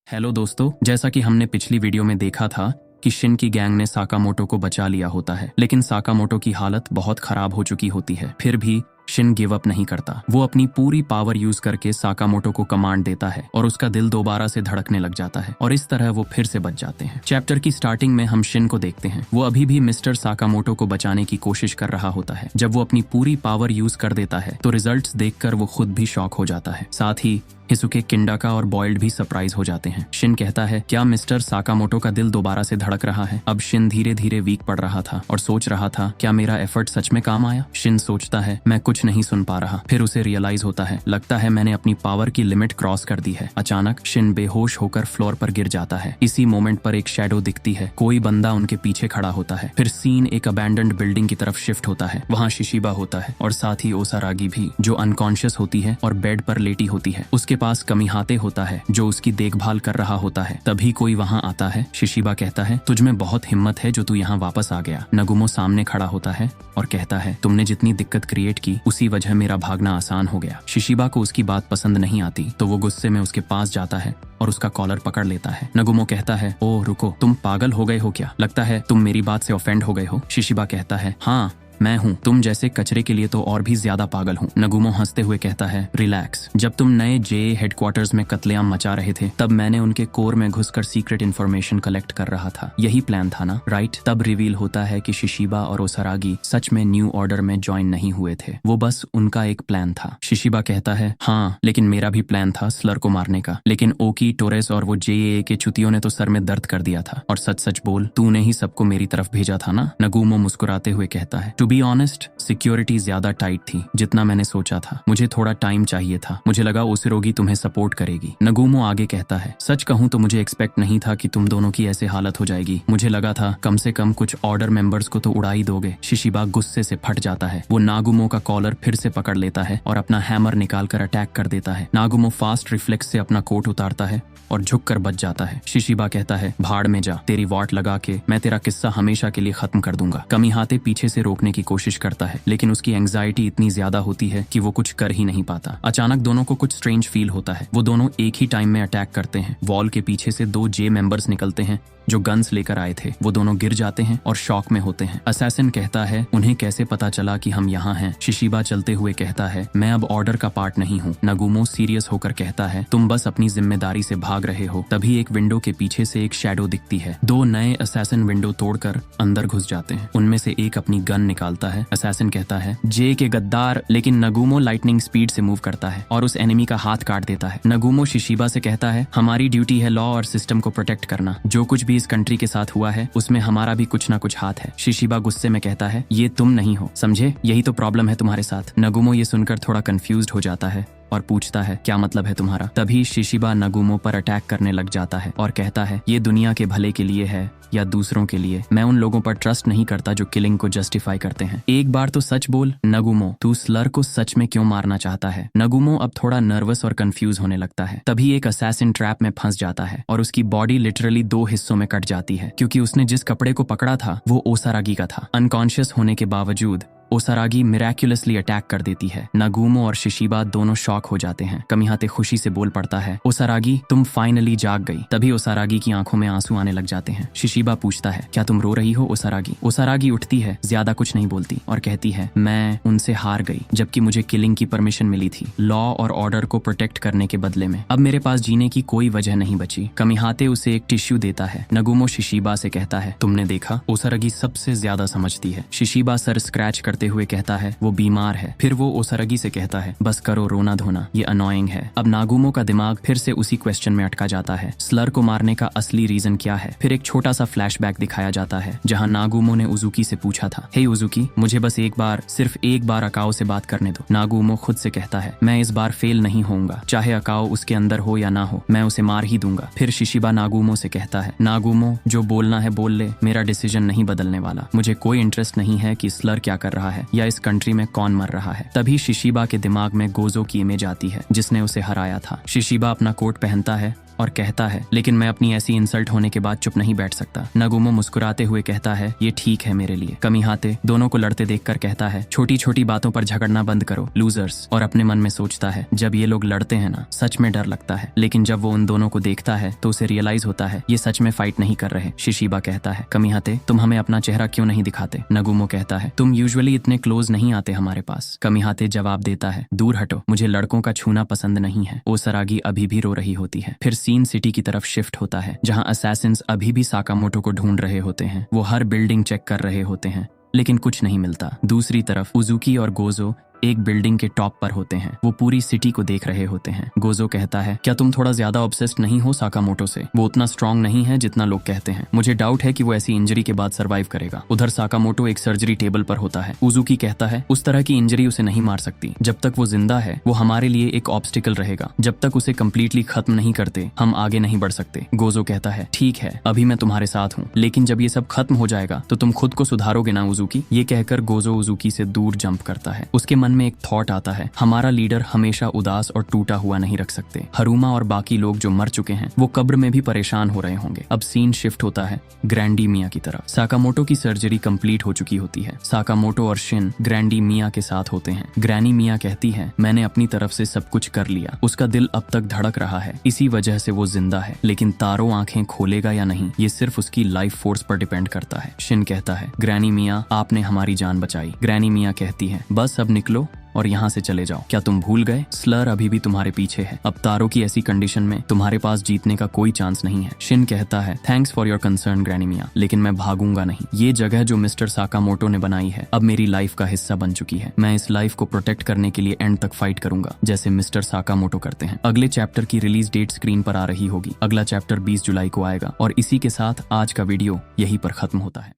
Hello दोस्तों, जैसा कि हमने पिछली वीडियो में देखा था कि शिन की गैंग ने साकामोटो को बचा लिया होता है, लेकिन साकामोटो की हालत बहुत खराब हो चुकी होती है। फिर भी शिन गिव अप नहीं करता। वो अपनी पूरी पावर यूज करके साकामोटो को कमांड देता है और उसका दिल दोबारा से धड़कने लग जाता है और इस तरह वो फिर से बच जाते हैं। चैप्टर की स्टार्टिंग में हम शिन को देखते हैं। वो अभी भी मिस्टर साकामोटो को बचाने की कोशिश कर रहा होता है। जब वो अपनी पूरी पावर यूज कर देता है तो रिजल्ट्स देखकर वो खुद भी शॉक हो जाता है। साथ ही हिसुके, किंडाका और बॉयल्ड भी सरप्राइज हो जाते हैं। शिन कहता है, क्या मिस्टर साकामोटो का दिल दोबारा से धड़क रहा है? अब शिन धीरे धीरे वीक पड़ रहा था और सोच रहा था, क्या मेरा एफर्ट सच में काम आया? शिन सोचता है, मैं कुछ नहीं सुन पा रहा। फिर उसे रियलाइज होता है, लगता है मैंने अपनी पावर की लिमिट क्रॉस कर दी है। अचानक शिन बेहोश होकर फ्लोर पर गिर जाता है। इसी मोमेंट पर एक शैडो दिखती है। कोई बंदा उनके पीछे खड़ा होता है। फिर सीन एक अबैंडन्ड बिल्डिंग की तरफ शिफ्ट होता है। वहाँ शिशिबा होता है और साथ ही ओसारागी भी, जो अनकॉन्शियस होती है और बेड पर लेटी होती है। उसके पास कमिहाते होता है जो उसकी देखभाल कर रहा होता है। तभी कोई वहाँ आता है। शिशिबा कहता है, तुझमें बहुत हिम्मत है जो तू यहाँ वापस आ गया। नगुमो सामने खड़ा होता है और कहता है, तुमने जितनी दिक्कत क्रिएट की उसी वजह मेरा भागना आसान हो गया। शिशिबा को उसकी बात पसंद नहीं आती तो वो गुस्से में उसके पास जाता है और उसका कॉलर पकड़ लेता है। नगुमो कहता है, ओह रुको, तुम पागल हो गए हो क्या? लगता है तुम मेरी बात से ऑफेंड हो गए हो। शिशिबा कहता है, हाँ मैं हूँ, तुम जैसे कचरे के लिए तो और भी ज्यादा पागल हूँ। नगुमो हंसते हुए कहता है, रिलैक्स, जब तुम नए जे हेडक्वार्टर्स में कत्लेआम मचा रहे थे तब मैंने उनके कोर में घुसकर सीक्रेट इन्फॉर्मेशन कलेक्ट कर रहा था। यही प्लान था ना, राइट? तब रिवील होता है कि शिशिबा और ओसारागी सच में न्यू ऑर्डर में ज्वाइन नहीं हुए थे। वो बस उनका एक प्लान था। शिशिबा कहता है, हाँ लेकिन मेरा भी प्लान था स्लर को मारने का, लेकिन ओकी, टोरेस और वो जेए के चुतियों ने तो सर में दर्द कर दिया था। और सच सच बोल, तूने ही सबको मेरी तरफ भेजा था ना? नगुमो मुस्कुराते हुए कहता है, टू बी ऑनेस्ट, सिक्योरिटी ज्यादा टाइट थी जितना मैंने सोचा था। मुझे थोड़ा टाइम चाहिए था। मुझे लगा ओसिरोगी तुम्हें सपोर्ट करेगी। नगुमो आगे कहता है, सच कहूं तो मुझे एक्सपेक्ट नहीं था कि तुम दोनों की ऐसे हालत हो जाएगी। मुझे लगा था कम से कम कुछ ऑर्डर मेंबर्स को तो उड़ा ही दोगे। शिशिबा गुस्से से फट जाता है। वो नागुमो का कॉलर फिर से पकड़ लेता है और अपना हैमर निकालकर अटैक कर देता है। नागुमो फास्ट रिफ्लेक्स से अपना कोट उतारता है और झुककर बच जाता है। शिशिबा कहता है, भाड़ में जा, तेरी वाट लगा के मैं तेरा किस्सा हमेशा के लिए खत्म कर दूंगा। कमिहाते पीछे से रोकने की कोशिश करता है लेकिन उसकी एंग्जाइटी इतनी ज्यादा होती है कि वो कुछ कर ही नहीं पाता। अचानक दोनों को कुछ स्ट्रेंज फील होता है। वो दोनों एक ही टाइम में अटैक करते हैं। वॉल के पीछे से दो जे मेंबर्स निकलते हैं जो गन्स लेकर आए थे। वो दोनों गिर जाते हैं और शॉक में होते हैं। असैसिन कहता है, उन्हें कैसे पता चला कि हम यहाँ हैं? शिशिबा चलते हुए कहता है, मैं अब ऑर्डर का पार्ट नहीं हूँ। नगुमो सीरियस होकर कहता है, तुम बस अपनी जिम्मेदारी से भाग रहे हो। तभी एक विंडो के पीछे से एक शैडो दिखती है। दो नए असैसिन विंडो तोड़कर अंदर घुस जाते हैं। उनमें से एक अपनी गन निकालता है। असैसिन कहता है, जे के गद्दार, लेकिन नगुमो लाइटनिंग स्पीड से मूव करता है और उस एनिमी का हाथ काट देता है। नगुमो शिशिबा से कहता है, हमारी ड्यूटी है लॉ और सिस्टम को प्रोटेक्ट करना। जो कुछ भी इस कंट्री के साथ हुआ है उसमें हमारा भी कुछ ना कुछ हाथ है। शिशिबा गुस्से में कहता है, ये तुम नहीं हो, समझे? यही तो प्रॉब्लम है तुम्हारे साथ। नगुमो ये सुनकर थोड़ा कंफ्यूज्ड हो जाता है और पूछता है, क्या मतलब है तुम्हारा? तभी शिशिबा नगुमो पर अटैक करने लग जाता है और कहता है, ये दुनिया के भले के लिए है या दूसरों के लिए। मैं उन लोगों पर ट्रस्ट नहीं करता जो किलिंग को जस्टिफाई करते हैं। एक बार तो सच बोल नगुमो, तू स्लर को सच में क्यों मारना चाहता है? नगुमो अब थोड़ा नर्वस और कंफ्यूज होने लगता है। तभी एक असैसिन ट्रैप में फंस जाता है और उसकी बॉडी लिटरली दो हिस्सों में कट जाती है क्योंकि उसने जिस कपड़े को पकड़ा था वो ओसारागी का था। अनकॉन्शियस होने के बावजूद ओसारागी मिराक्युलसली अटैक कर देती है। नगुमो और शिशिबा दोनों शॉक हो जाते हैं। कमिहाते खुशी से बोल पड़ता है, ओसारागी तुम फाइनली जाग गई। तभी ओसारागी की आंखों में आंसू आने लग जाते हैं। शिशिबा पूछता है, क्या तुम रो रही हो ओसारागी? ओसारागी उठती है, ज्यादा कुछ नहीं बोलती और कहती है, मैं उनसे हार गई जबकि मुझे किलिंग की परमिशन मिली थी लॉ और ऑर्डर को प्रोटेक्ट करने के बदले में। अब मेरे पास जीने की कोई वजह नहीं बची। कमिहाते उसे एक टिश्यू देता है। नगुमो शिशिबा से कहता है, तुमने देखा, ओसारागी सबसे ज्यादा समझती है। शिशिबा सर स्क्रैच करते हुए कहता है, वो बीमार है। फिर वो ओसारागी से कहता है, बस करो रोना धोना, ये अनोइंग है। अब नागुमो का दिमाग फिर से उसी क्वेश्चन में अटका जाता है, स्लर को मारने का असली रीजन क्या है? फिर एक छोटा सा फ्लैशबैक दिखाया जाता है जहां नागुमो ने उजुकी से पूछा था, हे उजुकी, मुझे बस एक बार, सिर्फ एक बार अकाओ से बात करने दो। नागुमो खुद से कहता है, मैं इस बार फेल नहीं होऊंगा, चाहे अकाओ उसके अंदर हो या ना हो, मैं उसे मार ही दूंगा। फिर शिशिबा नागुमो से कहता है, नागुमो जो बोलना है बोल ले, मेरा डिसीजन नहीं बदलने वाला। मुझे कोई इंटरेस्ट नहीं है कि स्लर क्या कर रहा है या इस कंट्री में कौन मर रहा है। तभी शिशिबा के दिमाग में गोजो की इमेज आती है जिसने उसे हराया था। शिशिबा अपना कोट पहनता है और कहता है, लेकिन मैं अपनी ऐसी इंसल्ट होने के बाद चुप नहीं बैठ सकता। नगुमो मुस्कुराते हुए कहता है, ये ठीक है मेरे लिए। कमिहाते दोनों को लड़ते देखकर कहता है, छोटी छोटी बातों पर झगड़ना बंद करो लूजर्स। और अपने मन में सोचता है, जब ये लोग लड़ते हैं ना, सच में डर लगता है। लेकिन जब वो उन दोनों को देखता है तो उसे रियलाइज होता है ये सच में फाइट नहीं कर रहे। शिशिबा कहता है, कमिहाते तुम हमें अपना चेहरा क्यों नहीं दिखाते? नगुमो कहता है, तुम यूजुअली इतने क्लोज नहीं आते हमारे पास। कमिहाते जवाब देता है, दूर हटो, मुझे लड़कों का छूना पसंद नहीं है। ओसरागी अभी भी रो रही होती है। फिर सीन सिटी की तरफ शिफ्ट होता है, जहाँ असैसिन्स अभी भी साकामोटो को ढूंढ रहे होते हैं। वो हर बिल्डिंग चेक कर रहे होते हैं लेकिन कुछ नहीं मिलता। दूसरी तरफ उजुकी और गोजो एक बिल्डिंग के टॉप पर होते हैं। वो पूरी सिटी को देख रहे होते हैं। गोजो कहता है, क्या तुम थोड़ा ज्यादा ऑब्सेस्ड नहीं हो साकामोटो से? वो उतना स्ट्रांग नहीं है जितना लोग कहते हैं। मुझे डाउट है कि वो ऐसी इंजरी के बाद सर्वाइव करेगा। उधर साकामोटो एक सर्जरी टेबल पर होता है। उजुकी कहता है, उस तरह की इंजरी उसे नहीं मार सकती। जब तक वो जिंदा है वो हमारे लिए एक ऑब्स्टिकल रहेगा। जब तक उसे कम्प्लीटली खत्म नहीं करते हम आगे नहीं बढ़ सकते। गोजो कहता है, ठीक है, अभी मैं तुम्हारे साथ हूँ, लेकिन जब ये सब खत्म हो जाएगा तो तुम खुद को सुधारोगे ना उजुकी? ये कहकर गोजो उजुकी से दूर जंप करता है। उसके मन में एक थॉट आता है, हमारा लीडर हमेशा उदास और टूटा हुआ नहीं रख सकते। हरुमा और बाकी लोग जो मर चुके हैं वो कब्र में भी परेशान हो रहे होंगे। अब सीन शिफ्ट होता है ग्रैंडी मिया की तरफ। साकामोटो की सर्जरी कंप्लीट हो चुकी होती है। साकामोटो और शिन ग्रैंडी मिया के साथ होते हैं। ग्रैनी मिया कहती है, मैंने अपनी तरफ से सब कुछ कर लिया। उसका दिल अब तक धड़क रहा है, इसी वजह से वो जिंदा है। लेकिन तारो आंखें खोलेगा या नहीं ये सिर्फ उसकी लाइफ फोर्स पर डिपेंड करता है। शिन कहता है, ग्रैनी मिया आपने हमारी जान बचाई। ग्रैनी मिया कहती है, बस अब निकलो और यहाँ से चले जाओ। क्या तुम भूल गए? स्लर अभी भी तुम्हारे पीछे है। अब तारो की ऐसी कंडीशन में तुम्हारे पास जीतने का कोई चांस नहीं है। शिन कहता है, thanks for your concern granny Mia, लेकिन मैं भागूंगा नहीं। ये जगह जो मिस्टर साकामोटो ने बनाई है अब मेरी लाइफ का हिस्सा बन चुकी है। मैं इस लाइफ को प्रोटेक्ट करने के लिए एंड तक फाइट करूंगा, जैसे मिस्टर साकामोटो करते हैं। अगले चैप्टर की रिलीज डेट स्क्रीन पर आ रही होगी। अगला चैप्टर 20 जुलाई को आएगा और इसी के साथ आज का वीडियो यहीं पर खत्म होता है।